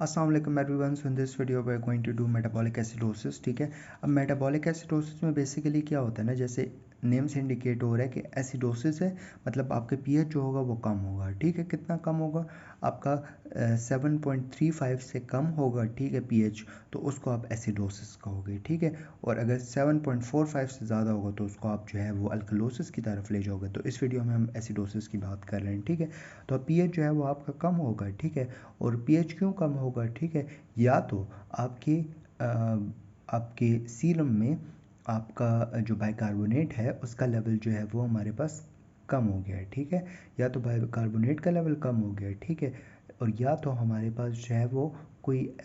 अस्सलाम वालेकुम everyone. So in this video we are going to do metabolic acidosis. ठीक है, अब मेटाबॉलिक एसिडोसिस में बेसिकली क्या होता है ना, जैसे नेम से इंडिकेट हो रहा है कि एसिडोसिस है, मतलब आपके पीएच जो होगा वो कम होगा। ठीक है, कितना कम होगा? आपका 7.35 से कम होगा, ठीक है, पीएच, तो उसको आप एसिडोसिस कहोगे। ठीक है, और अगर 7.45 से ज़्यादा होगा तो उसको आप जो है वो अल्कलोसिस की तरफ ले जाओगे। तो इस वीडियो में हम एसिडोसिस की बात कर रहे हैं। ठीक है, तो पीएच जो है वो आपका कम होगा। ठीक है, और पीएच क्यों कम होगा? ठीक है, या तो आपके आपके सीरम में आपका जो बाइकार्बोनेट है उसका लेवल जो है वो हमारे पास कम हो गया है। ठीक है, या तो बाइकार्बोनेट का लेवल कम हो गया है। ठीक है, और या तो हमारे पास जो है वो कोई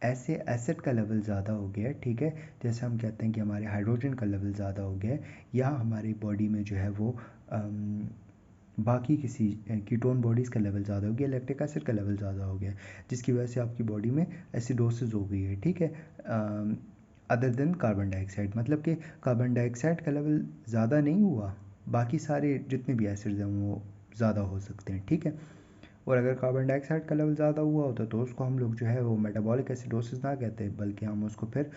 ऐसे एसिड का लेवल ज़्यादा हो गया है। ठीक है, जैसे हम कहते हैं कि हमारे हाइड्रोजन का लेवल ज़्यादा हो गया है, या हमारी बॉडी में जो है वो बाकी किसी कीटोन बॉडीज़ का लेवल ज़्यादा हो गया, लैक्टिक एसिड का लेवल ज़्यादा हो गया, जिसकी वजह से आपकी बॉडी में एसिडोसिस हो गई है। ठीक है, अदर देन कार्बन डाइऑक्साइड, मतलब कि कार्बन डाइऑक्साइड का लेवल ज़्यादा नहीं हुआ, बाकी सारे जितने भी एसिड्स हैं वो ज़्यादा हो सकते हैं। ठीक है, और अगर कार्बन डाइऑक्साइड का लेवल ज़्यादा हुआ होता तो उसको हम लोग जो है वो मेटाबॉलिक एसिडोसिस ना कहते, बल्कि हम उसको फिर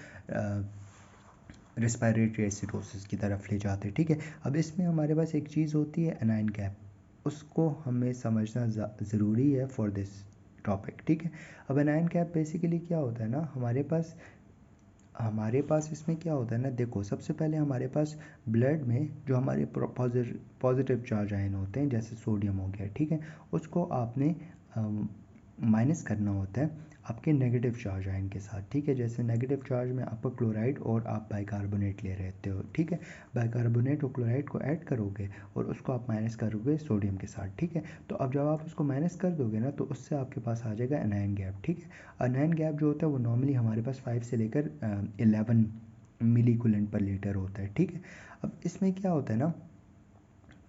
रेस्पिरेटरी एसिडोसिस की तरफ ले जाते। ठीक है, अब इसमें हमारे पास एक चीज़ होती है एनाइन गैप, उसको हमें समझना ज़रूरी है फॉर दिस टॉपिक। ठीक है, अब एनाइन गैप बेसिकली क्या होता है ना, हमारे पास इसमें क्या होता है ना, देखो सबसे पहले हमारे पास ब्लड में जो हमारे पॉजिटिव चार्ज आयन होते हैं, जैसे सोडियम हो गया, ठीक है, उसको आपने माइनस करना होता है आपके नेगेटिव चार्ज आयन के साथ। ठीक है, जैसे नेगेटिव चार्ज में आपका क्लोराइड और आप बाइकार्बोनेट ले रहते हो। ठीक है, बाइकार्बोनेट और क्लोराइड को ऐड करोगे और उसको आप माइनस करोगे सोडियम के साथ। ठीक है, तो अब जब आप उसको माइनस कर दोगे ना तो उससे आपके पास आ जाएगा एनायन गैप। ठीक है, एनायन गैप जो होता है वो नॉर्मली हमारे पास 5 से लेकर 11 मिली कूलेंट पर लीटर होता है। ठीक है, अब इसमें क्या होता है ना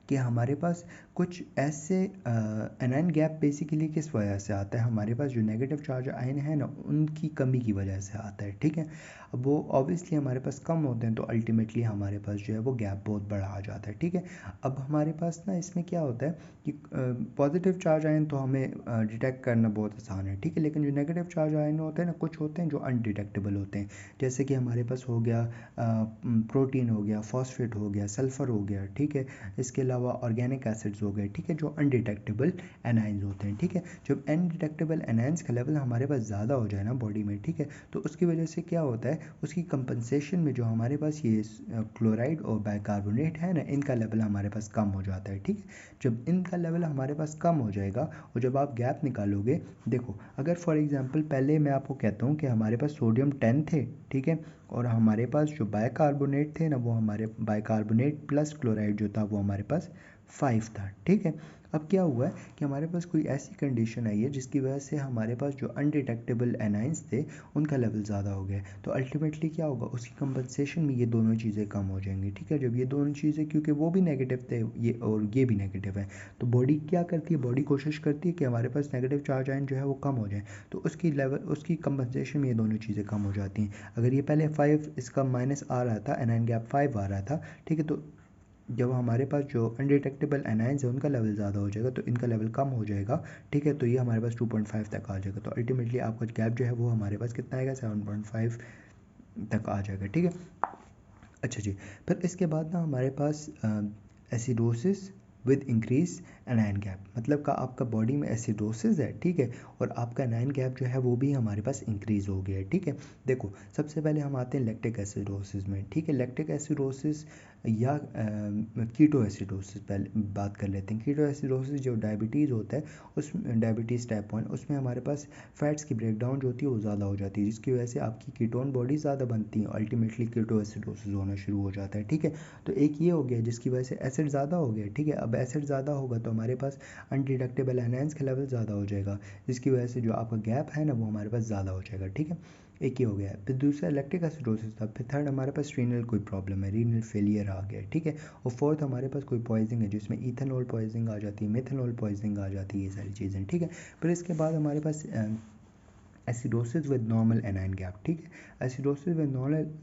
कि हमारे पास कुछ ऐसे एनायन गैप बेसिकली किस वजह से आता है, हमारे पास जो नेगेटिव चार्ज आयन है ना उनकी कमी की वजह से आता है। ठीक है, अब वो ऑब्वियसली हमारे पास कम होते हैं तो अल्टीमेटली हमारे पास जो है वो गैप बहुत बड़ा आ जाता है। ठीक है, अब हमारे पास ना इसमें क्या होता है कि पॉजिटिव चार्ज आयन तो हमें डिटेक्ट करना बहुत आसान है। ठीक है, लेकिन जो नेगेटिव चार्ज आयन होते हैं ना, कुछ होते हैं जो अनडिटेक्टेबल होते हैं, जैसे कि हमारे पास हो गया प्रोटीन हो गया, फॉस्फेट हो गया, सल्फ़र हो गया। ठीक है, इसके अलावा ऑर्गेनिक एसिड्स हो गए। ठीक है, जो अनडिटेक्टेबल एनाइंस होते हैं। ठीक है, जब अनडिटेक्टेबल एनाइंस का लेवल हमारे पास ज़्यादा हो जाए ना बॉडी में, ठीक है, तो उसकी वजह से क्या होता है, उसकी कंपनसेशन में जो हमारे पास ये क्लोराइड और बाइकार्बोनेट है ना, इनका लेवल हमारे पास कम हो जाता है। ठीक है, जब इनका लेवल हमारे पास कम हो जाएगा और जब आप गैप निकालोगे, देखो अगर फॉर एग्जांपल पहले मैं आपको कहता हूँ कि हमारे पास सोडियम 10 थे, ठीक है, और हमारे पास जो बाइकार्बोनेट थे ना, वो हमारे बाइकार्बोनेट प्लस क्लोराइड जो था वो हमारे पास 5 था। ठीक है, अब क्या हुआ है कि हमारे पास कोई ऐसी कंडीशन आई है जिसकी वजह से हमारे पास जो अनडिटेक्टेबल एनाइंस थे उनका लेवल ज़्यादा हो गया, तो अल्टीमेटली क्या होगा, उसकी कंपनसेशन में ये दोनों चीज़ें कम हो जाएंगी। ठीक है, जब ये दोनों चीज़ें, क्योंकि वो भी नेगेटिव थे ये और ये भी नेगेटिव है, तो बॉडी क्या करती है, बॉडी कोशिश करती है कि हमारे पास नेगेटिव चार्ज आयन जो है वो कम हो जाए, तो उसकी कंपनसेशन में ये दोनों चीज़ें कम हो जाती हैं। अगर ये पहले 5 इसका माइनस आ रहा था, एनायन गैप 5 आ रहा था, ठीक है, तो जब हमारे पास जो अनडिटेक्टेबल एनाइंस है उनका लेवल ज़्यादा हो जाएगा तो इनका लेवल कम हो जाएगा। ठीक है, तो ये हमारे पास 2.5 तक आ जाएगा, तो अल्टीमेटली आपका गैप जो है वो हमारे पास कितना आएगा, 7.5 तक आ जाएगा। ठीक है, अच्छा जी, फिर इसके बाद ना हमारे पास acidosis with increase anion gap, मतलब का आपका बॉडी में एसिडोसिस है, ठीक है, और आपका एनायन गैप जो है वो भी हमारे पास इंक्रीज हो गया है। ठीक है, देखो सबसे पहले हम आते हैं लैक्टिक एसिडोसिस में। ठीक है, लैक्टिक एसिडोसिस या कीटो एसिडोसिस पहले बात कर लेते हैं। कीटो एसिडोसिस जो डायबिटीज़ होता है, उस डायबिटीज़ टाइप 1, उसमें हमारे पास फैट्स की ब्रेकडाउन जो होती है वो ज़्यादा हो जाती है, जिसकी वजह से आपकी कीटोन बॉडी ज़्यादा बनती है, अल्टीमेटली कीटो एसिडोसिस होना शुरू हो जाता है। ठीक है, तो एक ये हो गया जिसकी वजह से एसिड ज़्यादा हो गया। ठीक है, अब एसिड ज़्यादा होगा तो हमारे पास अनडिडक्टेबल एनायंस का लेवल ज़्यादा हो जाएगा, जिसकी वजह से जो आपका गैप है ना वो हमारे पास ज़्यादा हो जाएगा। ठीक है, एक ये हो गया, फिर दूसरा लैक्टिक एसिडोसिस था, फिर थर्ड हमारे पास रीनल कोई प्रॉब्लम है, रीनल फेलियर आ गया। ठीक है, और फोर्थ हमारे पास कोई पॉइजनिंग है जिसमें इथेनॉल पॉइजनिंग आ जाती है, मेथनॉल पॉइजनिंग आ जाती है, ये सारी चीज़ें। ठीक है, फिर इसके बाद हमारे पास acidosis with normal anion gap, ठीक है। Acidosis with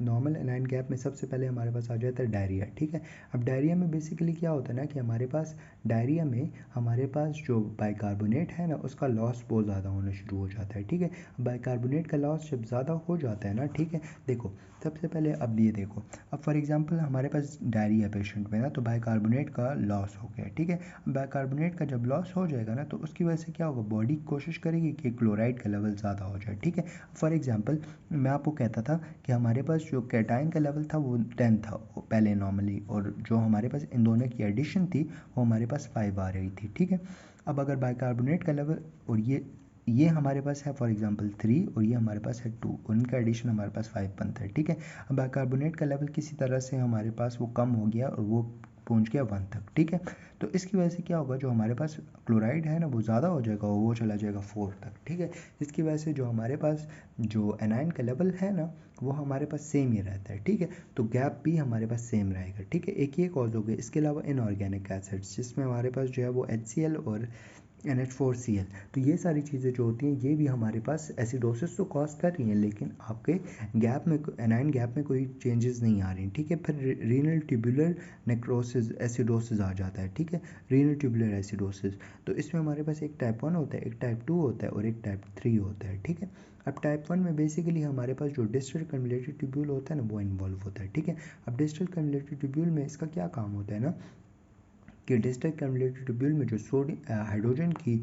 normal anion gap में सबसे पहले हमारे पास आ जाता है डायरिया, ठीक है। अब डायरिया में बेसिकली क्या होता है ना कि हमारे पास डायरिया में हमारे पास जो बाइकार्बोनेट है ना उसका लॉस बहुत ज़्यादा होना शुरू हो जाता है, ठीक है। बाइकार्बोनेट का लॉस जब ज़्यादा हो जाता है ना, ठीक है, देखो सबसे पहले अब ये देखो, अब फॉर एग्जांपल हमारे पास डायरिया पेशेंट में ना तो बाइकार्बोनेट का लॉस हो गया, ठीक है। बाइकार्बोनेट का जब लॉस हो जाएगा ना तो उसकी वजह से क्या होगा, बॉडी कोशिश करेगी कि क्लोराइड का लेवल ज़्यादा हो जाए, ठीक है। फॉर एग्जांपल मैं आपको कहता था कि हमारे पास जो कैटाइन का लेवल था वो 10 था पहले नॉर्मली, और जो हमारे पास इन दोनों की एडिशन थी वो हमारे पास 5 आ रही थी, ठीक है। अब अगर बाइकार्बोनेट का लेवल, और ये हमारे पास है फॉर एग्जांपल 3 और ये हमारे पास है 2, और इनका एडिशन हमारे पास 5 बनता है, ठीक है। अब बाइकार्बोनेट का लेवल किसी तरह से हमारे पास वो कम हो गया और वो पहुंच गया 1 तक, ठीक है। तो इसकी वजह से क्या होगा, जो हमारे पास क्लोराइड है ना वो ज़्यादा हो जाएगा और वो चला जाएगा 4 तक, ठीक है। इसकी वजह से जो हमारे पास जो एनाइन का लेवल है ना वो हमारे पास सेम ही रहता है, ठीक है। तो गैप भी हमारे पास सेम रहेगा, ठीक है। एक ये कॉज हो गया, इसके अलावा इनऑर्गेनिक एसिड्स जिसमें हमारे पास जो है वो HCl और NH4Cl, तो ये सारी चीज़ें जो होती हैं ये भी हमारे पास एसिडोसिस तो कॉज कर रही हैं, लेकिन आपके गैप में एनाइन गैप में कोई चेंजेस नहीं आ रही, ठीक है। फिर रीनल ट्यूबुलर नेक्रोसिस एसिडोसिस आ जाता है, ठीक है। रीनल ट्यूबुलर एसिडोसिस, तो इसमें हमारे पास एक टाइप 1 होता है, एक टाइप 2 होता है और एक टाइप 3 होता है, ठीक है। अब टाइप 1 में बेसिकली हमारे पास जो डिस्टल कन्वलेटेड ट्यूब्यूल होता है ना वो इन्वॉल्व होता है, ठीक है। अब डिस्टल कन्वलेटेड ट्यूब्यूल में इसका क्या काम होता है ना कि डिस्टल कन्वलेटेड ट्यूब्यूल में जो सोडियम हाइड्रोजन की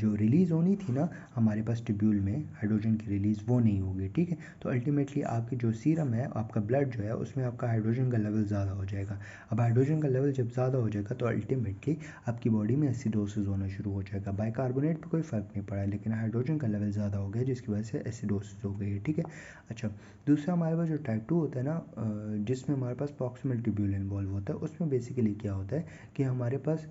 जो रिलीज़ होनी थी ना हमारे पास ट्यूब्यूल में हाइड्रोजन की रिलीज़ वो नहीं होगी, ठीक है। तो अल्टीमेटली आपकी जो सीरम है, आपका ब्लड जो है उसमें आपका हाइड्रोजन का लेवल ज़्यादा हो जाएगा। अब हाइड्रोजन का लेवल जब ज़्यादा हो जाएगा तो अल्टीमेटली आपकी बॉडी में एसिडोसिस होना शुरू हो जाएगा। बाइकार्बोनेट पे कोई फ़र्क नहीं पड़ा, लेकिन हाइड्रोजन का लेवल ज़्यादा हो गया जिसकी वजह से एसिडोसिस हो गई है, ठीक है। अच्छा, दूसरा हमारे पास जो टाइप 2 होता है ना जिसमें हमारे पास प्रॉक्सिमल ट्यूब्यूल इन्वॉल्व होता है, उसमें बेसिकली क्या होता है कि हमारे पास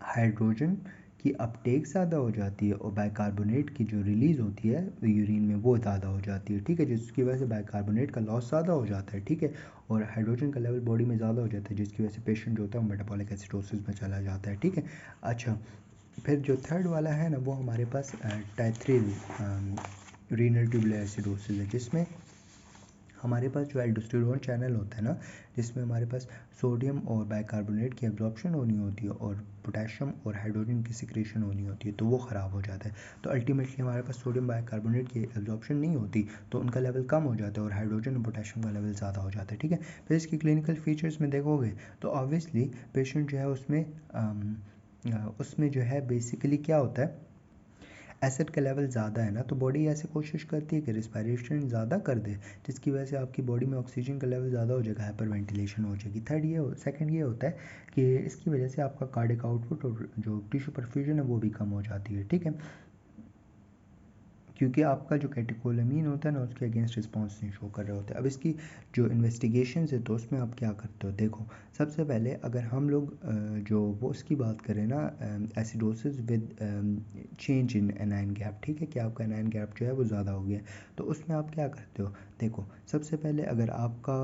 हाइड्रोजन की अपटेक ज़्यादा हो जाती है और बाइकार्बोनेट की जो रिलीज़ होती है यूरिन में वो ज़्यादा हो जाती है, ठीक है। जिसकी वजह से बाइकार्बोनेट का लॉस ज़्यादा हो जाता है, ठीक है, और हाइड्रोजन का लेवल बॉडी में ज़्यादा हो जाता है जिसकी वजह से पेशेंट जो होता है वो मेटाबॉलिक एसिडोसिस में चला जाता है, ठीक है। अच्छा, फिर जो थर्ड वाला है ना वो हमारे पास टाइप 3 रीनल ट्यूबुलर एसिडोसिस है, जिसमें हमारे पास जो एल्डोस्टेरोन चैनल होता है ना जिसमें हमारे पास सोडियम और बाइकार्बोनेट की एब्जॉर्प्शन होनी होती है और पोटेशियम और हाइड्रोजन की सिक्रेशन होनी होती है, तो वो ख़राब हो जाता है। तो अल्टीमेटली हमारे पास सोडियम बाइकार्बोनेट की एब्जॉर्प्शन नहीं होती तो उनका लेवल कम हो जाता है और हाइड्रोजन और पोटेशियम का लेवल ज़्यादा हो जाता है, ठीक है। फिर इसकी क्लिनिकल फीचर्स में देखोगे तो ऑब्वियसली पेशेंट जो है उसमें जो है बेसिकली क्या होता है, एसिड का लेवल ज़्यादा है ना तो बॉडी ऐसे कोशिश करती है कि रिस्पायरेशन ज़्यादा कर दे जिसकी वजह से आपकी बॉडी में ऑक्सीजन का लेवल ज़्यादा हो जाएगा, हाइपर वेंटिलेशन हो जाएगी। सेकंड ये होता है कि इसकी वजह से आपका कार्डिक आउटपुट और जो टिश्यू परफ्यूजन है वो भी कम हो जाती है, ठीक है, क्योंकि आपका जो कैटेकोलामीन होता है ना उसके अगेंस्ट रिस्पॉन्स नहीं शो कर रहे होते। अब इसकी जो इन्वेस्टिगेशन है तो उसमें आप क्या करते हो, देखो सबसे पहले अगर हम लोग जो वो उसकी बात करें ना acidosis with change in A9 gap, ठीक है, कि आपका एनाइन गैप जो है वो ज़्यादा हो गया, तो उसमें आप क्या करते हो, देखो सबसे पहले अगर आपका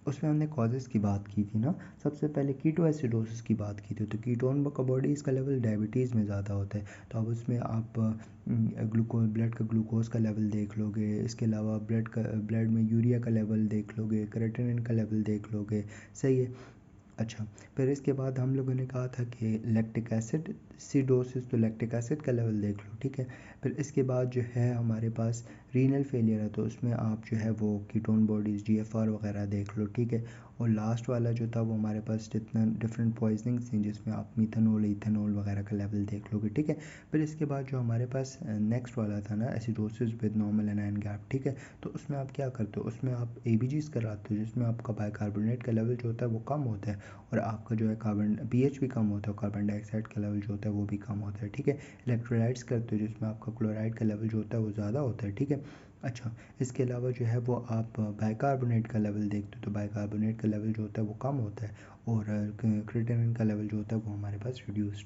उसमें हमने कॉजेज़ की बात की थी ना, सबसे पहले कीटो एसिडोसिस की बात की थी, तो कीटोन का बॉडीज़ का लेवल डायबिटीज़ में ज़्यादा होता है, तो अब उसमें आप ग्लूकोज ब्लड का ग्लूकोज का लेवल देख लोगे, इसके अलावा ब्लड में यूरिया का लेवल देख लोगे, क्रेटिनिन का लेवल देख लोगे, सही है। अच्छा, फिर इसके बाद हम लोगों ने कहा था कि लैक्टिक एसिड सिडोसिस, तो लैक्टिक एसिड का लेवल देख लो, ठीक है। फिर इसके बाद जो है हमारे पास रीनल फेलियर है तो उसमें आप जो है वो कीटोन बॉडीज़ GFR वगैरह देख लो, ठीक है। और लास्ट वाला जो था वो हमारे पास जितना डिफरेंट पॉइजनिंग्स थी जिसमें आप मीथेनॉल इथेनॉल वगैरह का लेवल देख लोगे, ठीक है। फिर इसके बाद जो हमारे पास नेक्स्ट वाला था ना acidosis with normal anion gap, ठीक है, तो उसमें आप क्या करते हो, उसमें आप ABGs कराते हो जिसमें आपका बाइकार्बोनेट का लेवल जो होता है वो कम होता है और आपका जो है कार्बन pH भी कम होता है, कार्बन डाइऑक्साइड का लेवल जो होता है वो भी कम होता है, ठीक है। इलेक्ट्रोलाइट्स करते हो जिसमें आपका क्लोराइड का लेवल जो होता है वो ज़्यादा होता है, ठीक है। अच्छा, इसके अलावा जो है वो आप बाइकार्बोनेट का लेवल देखते हो तो बाइकार्बोनेट का लेवल जो होता है वो कम होता है और क्रिएटिनिन का लेवल जो होता है वो हमारे पास रिड्यूस्ड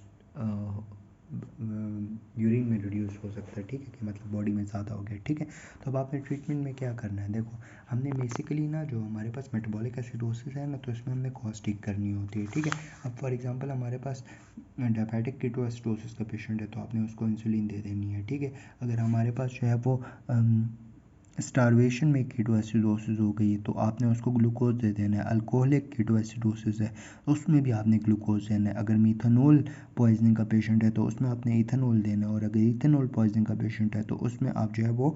यूरिन में रिड्यूस हो सकता है, ठीक है, कि मतलब बॉडी में ज़्यादा हो गया, ठीक है। तो अब आपने ट्रीटमेंट में क्या करना है, देखो हमने बेसिकली ना जो हमारे पास मेटाबॉलिक एसिडोसिस है ना, तो इसमें हमने कॉस्टिक करनी होती है, ठीक है। अब फॉर एग्जांपल हमारे पास डायबिटिक कीटोएसिडोसिस का पेशेंट है, तो आपने उसको इंसुलिन दे देनी है, ठीक है। अगर हमारे पास जो है वो स्टारवेशन में कीटोएसिडोसिस हो गई तो आपने उसको ग्लूकोज दे देना है। अल्कोहलिक कीटोएसिडोसिस है उसमें भी आपने ग्लूकोज देना है। अगर मीथानॉल पॉइजनिंग का पेशेंट है तो उसमें आपने इथेनॉल देना है, और अगर इथेनॉल पॉइजनिंग का पेशेंट है तो उसमें आप जो है वो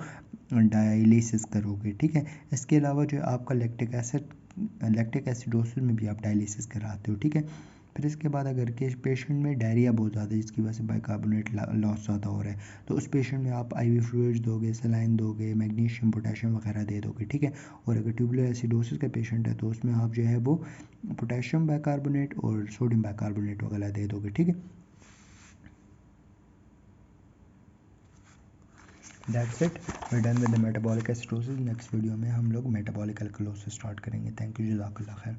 डायलिसिस करोगे, ठीक है। इसके अलावा जो है आपका लैक्टिक एसिडोसिस में भी आप डायलिसिस कराते हो, ठीक है। फिर इसके बाद अगर के पेशेंट में डायरिया बहुत ज़्यादा है जिसकी वजह से बाइकार्बोनेट लॉस ज़्यादा हो रहा है, तो उस पेशेंट में आप IV फ्लूइड्स दोगे, सलाइन दोगे, मैग्नीशियम पोटेशियम वगैरह दे दोगे, ठीक है। और अगर ट्यूबुलर एसिडोसिस का पेशेंट है तो उसमें आप जो है वो पोटेशियम बाइकार्बोनेट और सोडियम बाइकार्बोनेट वगैरह दे दोगे, ठीक है। That's it, we done with the metabolic acidosis. Next video में हम लोग मेटाबॉलिक अल्कलोसिस स्टार्ट करेंगे। थैंक यू, जज़ाकल्लाह खैर।